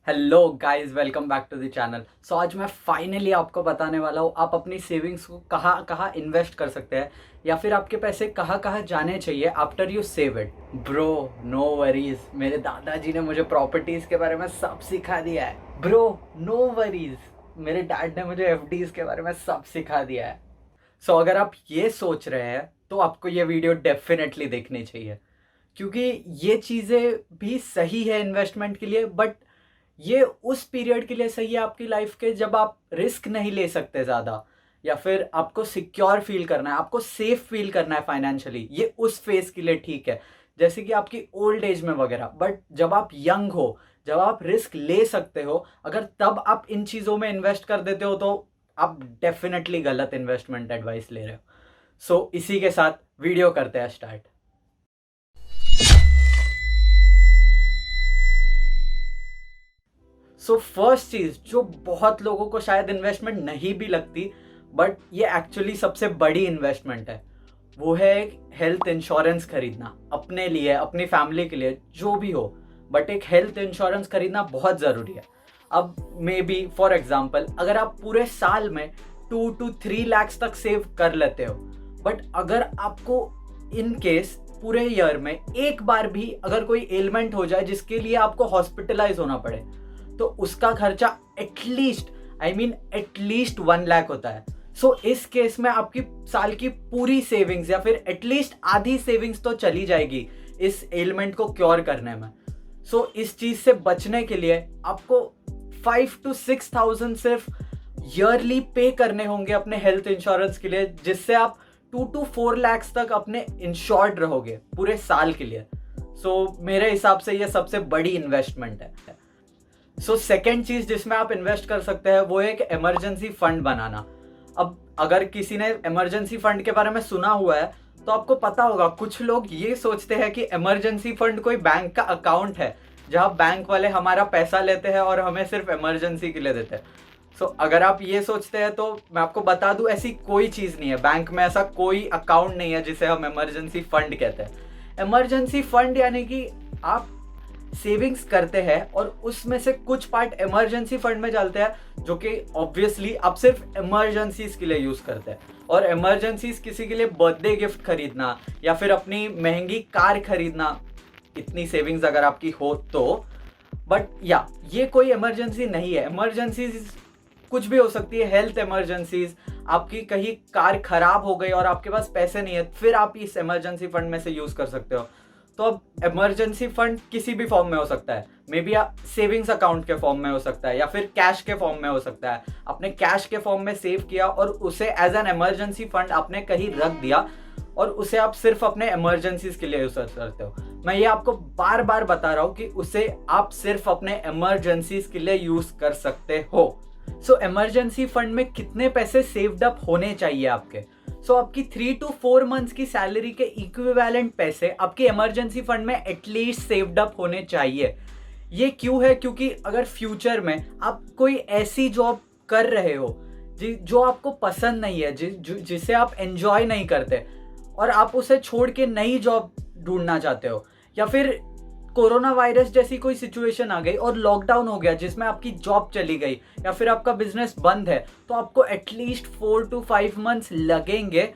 Hello guys, welcome back to the channel. So आज मैं finally आपको बताने वाला हूँ आप अपनी सेविंग्स को कहाँ कहाँ इन्वेस्ट कर सकते हैं या फिर आपके पैसे कहाँ कहाँ जाने चाहिए after you save it. Bro, no worries, मेरे दादाजी ने मुझे प्रॉपर्टीज़ के बारे में सब सिखा दिया है। ब्रो, नो वरीज, मेरे डैड ने मुझे एफडीज़ के बारे में सब सिखा दिया है। सो अगर आप ये सोच रहे हैं तो आपको ये वीडियो डेफिनेटली देखनी चाहिए, क्योंकि ये चीज़ें भी सही है इन्वेस्टमेंट के लिए, बट ये उस पीरियड के लिए सही है आपकी लाइफ के जब आप रिस्क नहीं ले सकते ज़्यादा, या फिर आपको सिक्योर फील करना है, आपको सेफ फील करना है फाइनेंशियली। ये उस फेज के लिए ठीक है, जैसे कि आपकी ओल्ड एज में वगैरह। बट जब आप यंग हो, जब आप रिस्क ले सकते हो, अगर तब आप इन चीज़ों में इन्वेस्ट कर देते हो तो आप डेफिनेटली गलत इन्वेस्टमेंट एडवाइस ले रहे हो। सो इसी के साथ वीडियो करते हैं स्टार्ट। सो फर्स्ट चीज जो बहुत लोगों को शायद इन्वेस्टमेंट नहीं भी लगती, बट ये एक्चुअली सबसे बड़ी इन्वेस्टमेंट है, वो है एक हेल्थ इंश्योरेंस खरीदना अपने लिए, अपनी फैमिली के लिए, जो भी हो। बट एक हेल्थ इंश्योरेंस खरीदना बहुत ज़रूरी है। अब मे बी फॉर एग्जाम्पल, अगर आप पूरे साल में 2 to 3 lakhs तक सेव कर लेते हो, बट अगर आपको इन केस पूरे ईयर में एक बार भी अगर कोई एलिमेंट हो जाए जिसके लिए आपको हॉस्पिटलाइज होना पड़े, तो उसका खर्चा एटलीस्ट 1 लाख होता है। सो इस केस में आपकी साल की पूरी सेविंग्स या फिर एटलीस्ट आधी सेविंग्स तो चली जाएगी इस एलिमेंट को क्योर करने में। सो इस चीज से बचने के लिए आपको 5 to 6 thousand सिर्फ ईयरली पे करने होंगे अपने हेल्थ इंश्योरेंस के लिए, जिससे आप 2 to 4 lakhs तक अपने इंश्योर्ड रहोगे पूरे साल के लिए। सो मेरे हिसाब से ये सबसे बड़ी इन्वेस्टमेंट है। सो सेकेंड चीज जिसमें आप इन्वेस्ट कर सकते हैं वो है एक इमरजेंसी फंड बनाना। अब अगर किसी ने इमरजेंसी फंड के बारे में सुना हुआ है तो आपको पता होगा, कुछ लोग ये सोचते हैं कि इमरजेंसी फंड कोई बैंक का अकाउंट है जहां बैंक वाले हमारा पैसा लेते हैं और हमें सिर्फ इमरजेंसी के लिए देते हैं। सो अगर आप ये सोचते हैं तो मैं आपको बता दूं, ऐसी कोई चीज़ नहीं है। बैंक में ऐसा कोई अकाउंट नहीं है जिसे हम इमरजेंसी फंड कहते हैं। इमरजेंसी फंड यानी कि आप सेविंग्स करते हैं और उसमें से कुछ पार्ट इमरजेंसी फंड में डालते हैं, जो कि ऑब्वियसली आप सिर्फ इमरजेंसीज के लिए यूज करते हैं। और इमरजेंसीज किसी के लिए बर्थडे गिफ्ट खरीदना या फिर अपनी महंगी कार खरीदना, इतनी सेविंग्स अगर आपकी हो तो। बट या ये कोई इमरजेंसी नहीं है। इमरजेंसीज कुछ भी हो सकती है। हेल्थ इमरजेंसीज, आपकी कहीं कार खराब हो गई और आपके पास पैसे नहीं है, फिर आप इस इमरजेंसी फंड में से यूज कर सकते हो। तो अब इमरजेंसी फंड किसी भी फॉर्म में हो सकता है। मे बी सेविंग्स अकाउंट के फॉर्म में हो सकता है या फिर कैश के फॉर्म में हो सकता है। आपने कैश के फॉर्म में सेव किया और उसे एज एन इमरजेंसी फंड आपने कहीं रख दिया और उसे आप सिर्फ अपने इमरजेंसीज के लिए यूज करते हो। मैं ये आपको बार बार बता रहा हूँ कि उसे आप सिर्फ अपने इमरजेंसीज के लिए यूज कर सकते हो। सो इमरजेंसी फंड में कितने पैसे सेव्ड अप होने चाहिए आपके? सो आपकी 3 to 4 months की सैलरी के इक्विवेलेंट पैसे आपके इमरजेंसी फंड में एटलीस्ट सेव्ड अप होने चाहिए। ये क्यों है? क्योंकि अगर फ्यूचर में आप कोई ऐसी जॉब कर रहे हो जो आपको पसंद नहीं है, जिसे आप एंजॉय नहीं करते, और आप उसे छोड़ के नई जॉब ढूंढना चाहते हो, या फिर कोरोना वायरस जैसी कोई सिचुएशन आ गई और लॉकडाउन हो गया जिसमें आपकी जॉब चली गई या फिर आपका बिजनेस बंद है, तो आपको एटलीस्ट 4 to 5 months लगेंगे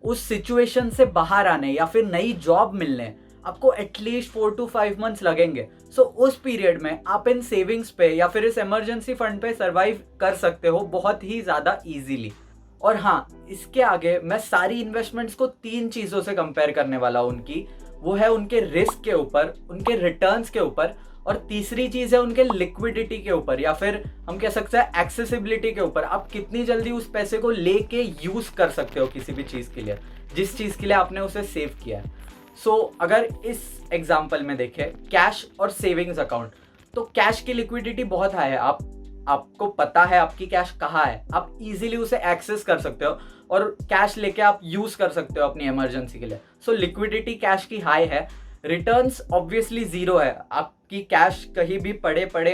उस सिचुएशन से बाहर आने या फिर नई जॉब मिलने। आपको एटलीस्ट 4 to 5 months लगेंगे। सो उस पीरियड में आप इन सेविंग्स पे या फिर इस इमरजेंसी फंड पे सर्वाइव कर सकते हो बहुत ही ज़्यादा ईजीली। और हाँ, इसके आगे मैं सारी इन्वेस्टमेंट्स को 3 चीज़ों से कंपेयर करने वाला हूँ उनकी। वो है उनके रिस्क के ऊपर, उनके रिटर्न्स के ऊपर, और तीसरी चीज़ है उनके लिक्विडिटी के ऊपर, या फिर हम कह सकते हैं एक्सेसिबिलिटी के ऊपर। आप कितनी जल्दी उस पैसे को लेके यूज़ कर सकते हो किसी भी चीज़ के लिए, जिस चीज़ के लिए आपने उसे सेव किया है। सो अगर इस एग्जाम्पल में देखें कैश और सेविंग्स अकाउंट, तो कैश की लिक्विडिटी बहुत हाई है। आपको पता है आपकी कैश कहाँ है, आप इजीली उसे एक्सेस कर सकते हो और कैश लेके आप यूज कर सकते हो अपनी इमरजेंसी के लिए। सो लिक्विडिटी कैश की हाई है। रिटर्न्स ऑब्वियसली जीरो है। आपकी कैश कहीं भी पड़े पड़े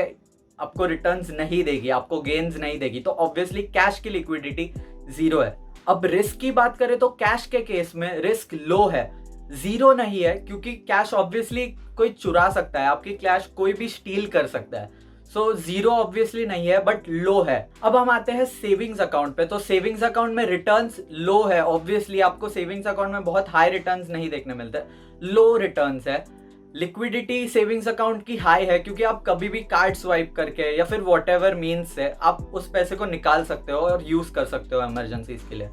आपको रिटर्न्स नहीं देगी, आपको गेन्स नहीं देगी, तो ऑब्वियसली कैश की लिक्विडिटी जीरो है। अब रिस्क की बात करें तो कैश के केस में रिस्क लो है, जीरो नहीं है, क्योंकि कैश ऑब्वियसली कोई चुरा सकता है, आपकी कैश कोई भी स्टील कर सकता है। सो जीरो ऑब्वियसली नहीं है बट लो है। अब हम आते हैं सेविंग्स अकाउंट पे। तो सेविंग्स अकाउंट में रिटर्न्स लो है, ऑब्वियसली आपको सेविंग्स अकाउंट में बहुत हाई रिटर्न्स नहीं देखने मिलते, लो रिटर्न्स है। लिक्विडिटी सेविंग्स अकाउंट की हाई है क्योंकि आप कभी भी कार्ड स्वाइप करके या फिर व्हाटएवर मींस से आप उस पैसे को निकाल सकते हो और यूज कर सकते हो इमरजेंसीज के लिए।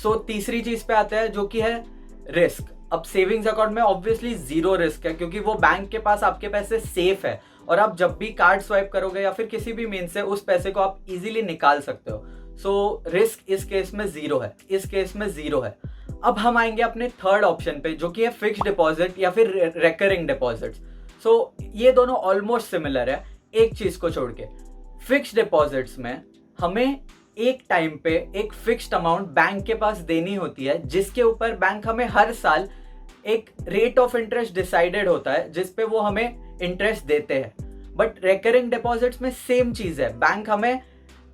सो तीसरी चीज पे आते हैं जो कि है रिस्क। अब सेविंग्स अकाउंट में ऑब्वियसली जीरो रिस्क है क्योंकि वो बैंक के पास आपके पैसे सेफ है और आप जब भी कार्ड स्वाइप करोगे या फिर किसी भी मीन से उस पैसे को आप इजीली निकाल सकते हो। सो रिस्क इस केस में जीरो है, इस केस में जीरो है। अब हम आएंगे अपने थर्ड ऑप्शन पे जो कि है फिक्स्ड डिपॉजिट या फिर रिकरिंग डिपॉजिट्स। सो ये दोनों ऑलमोस्ट सिमिलर है एक चीज को छोड़ के। फिक्स्ड डिपॉजिट्स में हमें एक टाइम पे एक फिक्स्ड अमाउंट बैंक के पास देनी होती है जिसके ऊपर बैंक हमें हर साल एक रेट ऑफ इंटरेस्ट डिसाइडेड होता है जिसपे वो हमें इंटरेस्ट देते हैं। बट रिकरिंग डिपॉजिट्स में सेम चीज है, बैंक हमें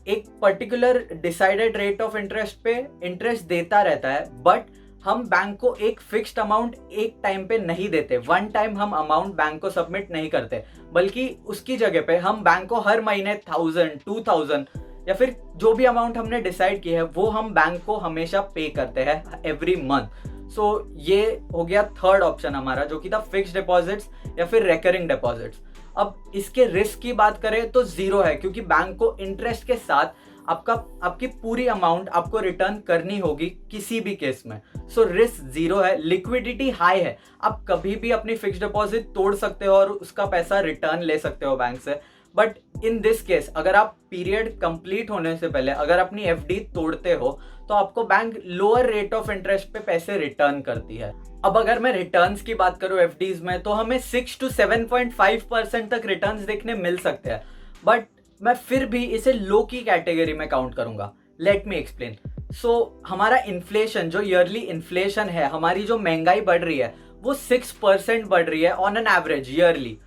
एक particular decided rate of interest पे इंटरेस्ट देता रहता है बट हम बैंक को एक फिक्स्ड अमाउंट एक टाइम पे नहीं देते। वन टाइम हम अमाउंट बैंक को सबमिट नहीं करते बल्कि उसकी जगह पे हम बैंक को हर महीने 1000, 2000 या फिर जो भी अमाउंट हमने डिसाइड किया है वो हम बैंक को हमेशा पे करते हैं एवरी मंथ। सो ये हो गया थर्ड ऑप्शन हमारा जो कि था फिक्स्ड डिपॉजिट्स या फिर रिकरिंग डिपॉजिट्स। अब इसके रिस्क की बात करें तो जीरो है क्योंकि बैंक को इंटरेस्ट के साथ आपकी पूरी अमाउंट आपको रिटर्न करनी होगी किसी भी केस में। सो रिस्क जीरो है। लिक्विडिटी हाई है, आप कभी भी अपनी फिक्स्ड डिपॉजिट तोड़ सकते हो और उसका पैसा रिटर्न ले सकते हो बैंक से। बट इन दिस केस अगर आप पीरियड कंप्लीट होने से पहले अगर अपनी एफडी तोड़ते हो तो आपको bank lower rate of interest पे पैसे रिटर्न करती है। अब अगर मैं रिटर्न्स की बात करूं एफडीज में तो हमें 6 to 7.5% तक रिटर्न्स देखने मिल सकते हैं बट मैं फिर भी इसे लो की कैटेगरी में काउंट करूंगा। Let me explain. सो हमारा इन्फ्लेशन जो ईयरली इन्फ्लेशन है, हमारी जो महंगाई बढ़ रही है वो 6% बढ़ रही है ऑन एन एवरेज ईयरली।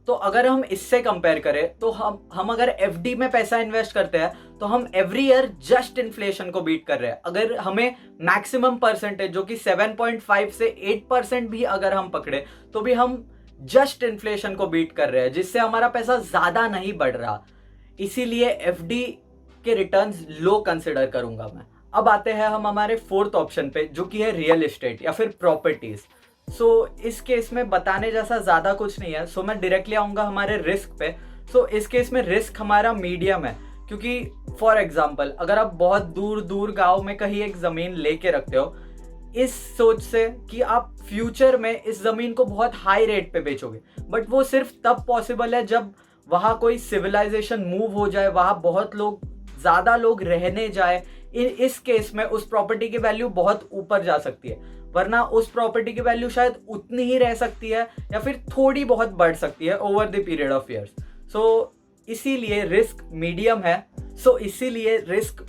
तो अगर हम इससे कंपेयर करें तो हम अगर एफडी में पैसा इन्वेस्ट करते हैं तो हम एवरी ईयर जस्ट इन्फ्लेशन को बीट कर रहे हैं। अगर हमें मैक्सिमम परसेंटेज जो कि 7.5 से 8% भी अगर हम पकड़े तो भी हम जस्ट इन्फ्लेशन को बीट कर रहे हैं जिससे हमारा पैसा ज्यादा नहीं बढ़ रहा। इसीलिए एफडी के रिटर्न्स लो कंसिडर करूंगा मैं। अब आते हैं हम हमारे फोर्थ ऑप्शन पे जो कि है रियल एस्टेट या फिर प्रॉपर्टीज। सो इस केस में बताने जैसा ज्यादा कुछ नहीं है। सो मैं डायरेक्टली आऊंगा हमारे रिस्क पे। सो इस केस में रिस्क हमारा मीडियम है क्योंकि फॉर एग्जांपल अगर आप बहुत दूर दूर गांव में कहीं एक जमीन लेके रखते हो इस सोच से कि आप फ्यूचर में इस जमीन को बहुत हाई रेट पे बेचोगे, बट वो सिर्फ तब पॉसिबल है जब वहां कोई सिविलाइजेशन मूव हो जाए, वहां बहुत ज्यादा लोग रहने जाए। इस केस में उस प्रॉपर्टी की वैल्यू बहुत ऊपर जा सकती है, वरना उस प्रॉपर्टी की वैल्यू शायद उतनी ही रह सकती है या फिर थोड़ी बहुत बढ़ सकती है over the period of years. So इसीलिए रिस्क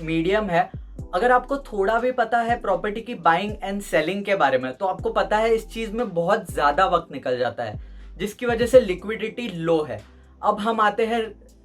मीडियम है। अगर आपको थोड़ा भी पता है प्रॉपर्टी की बाइंग एंड सेलिंग के बारे में तो आपको पता है इस चीज में बहुत ज्यादा वक्त निकल जाता है जिसकी वजह से लिक्विडिटी लो है। अब हम आते हैं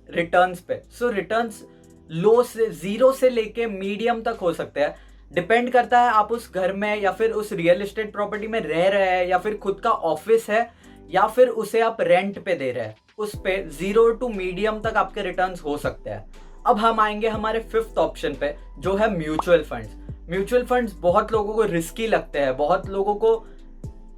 रिटर्न्स पे। सो रिटर्न्स लो से जीरो से लेके मीडियम तक हो सकते हैं, डिपेंड करता है आप उस घर में या फिर उस रियल एस्टेट प्रॉपर्टी में रह रहे हैं या फिर खुद का ऑफिस है या फिर उसे आप रेंट पे दे रहे हैं, उस पे 0 to मीडियम तक आपके रिटर्न्स हो सकते हैं। अब हम आएंगे हमारे फिफ्थ ऑप्शन पे जो है म्यूचुअल फंड्स। म्यूचुअल फंड्स बहुत लोगों को रिस्की लगते हैं, बहुत लोगों को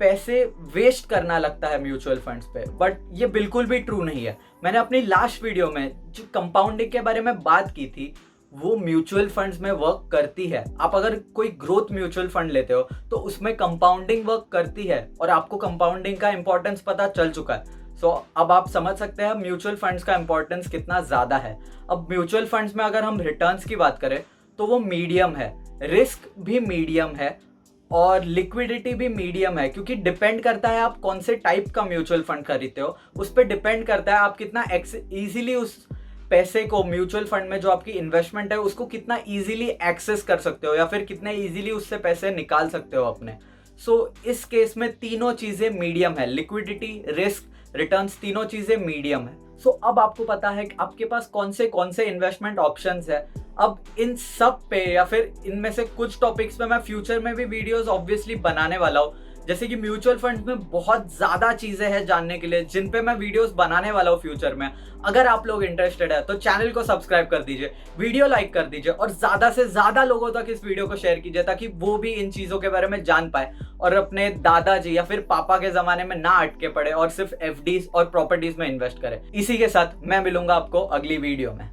पैसे वेस्ट करना लगता है म्यूचुअल फंड्स पे, बट ये बिल्कुल भी ट्रू नहीं है। मैंने अपनी लास्ट वीडियो में जो कंपाउंडिंग के बारे में बात की थी वो म्यूचुअल फंड्स में वर्क करती है। आप अगर कोई ग्रोथ म्यूचुअल फंड लेते हो तो उसमें कंपाउंडिंग वर्क करती है और आपको कंपाउंडिंग का इंपॉर्टेंस पता चल चुका है। सो अब आप समझ सकते हैं म्यूचुअल फंड्स का इंपॉर्टेंस कितना ज्यादा है। अब म्यूचुअल फंड्स में अगर हम रिटर्न्स की बात करें तो वो मीडियम है, रिस्क भी मीडियम है और लिक्विडिटी भी मीडियम है, क्योंकि डिपेंड करता है आप कौन से टाइप का म्यूचुअल फंड खरीदते हो, उस पर डिपेंड करता है आप कितना इजीली उस पैसे को म्यूचुअल फंड में जो आपकी इन्वेस्टमेंट है उसको कितना इजीली एक्सेस कर सकते हो या फिर कितने इजीली उससे पैसे निकाल सकते हो अपने। सो इस केस में तीनों चीजें मीडियम है, लिक्विडिटी, रिस्क, रिटर्न्स, तीनों चीजें मीडियम है। सो अब आपको पता है कि आपके पास कौन से इन्वेस्टमेंट ऑप्शंस है। अब इन सब पे या फिर इनमें से कुछ टॉपिक्स पे मैं फ्यूचर में भी वीडियोस ऑब्वियसली बनाने वाला हूँ, जैसे कि म्यूचुअल फंड में बहुत ज्यादा चीजें हैं जानने के लिए, जिन पे मैं वीडियोस बनाने वाला हूँ फ्यूचर में। अगर आप लोग इंटरेस्टेड है तो चैनल को सब्सक्राइब कर दीजिए, वीडियो लाइक कर दीजिए और ज्यादा से ज्यादा लोगों तक इस वीडियो को शेयर कीजिए, ताकि वो भी इन चीजों के बारे में जान पाए और अपने दादाजी या फिर पापा के जमाने में ना अटके पड़े और सिर्फ एफडीज और प्रॉपर्टीज में इन्वेस्ट करें। इसी के साथ मैं मिलूंगा आपको अगली वीडियो में।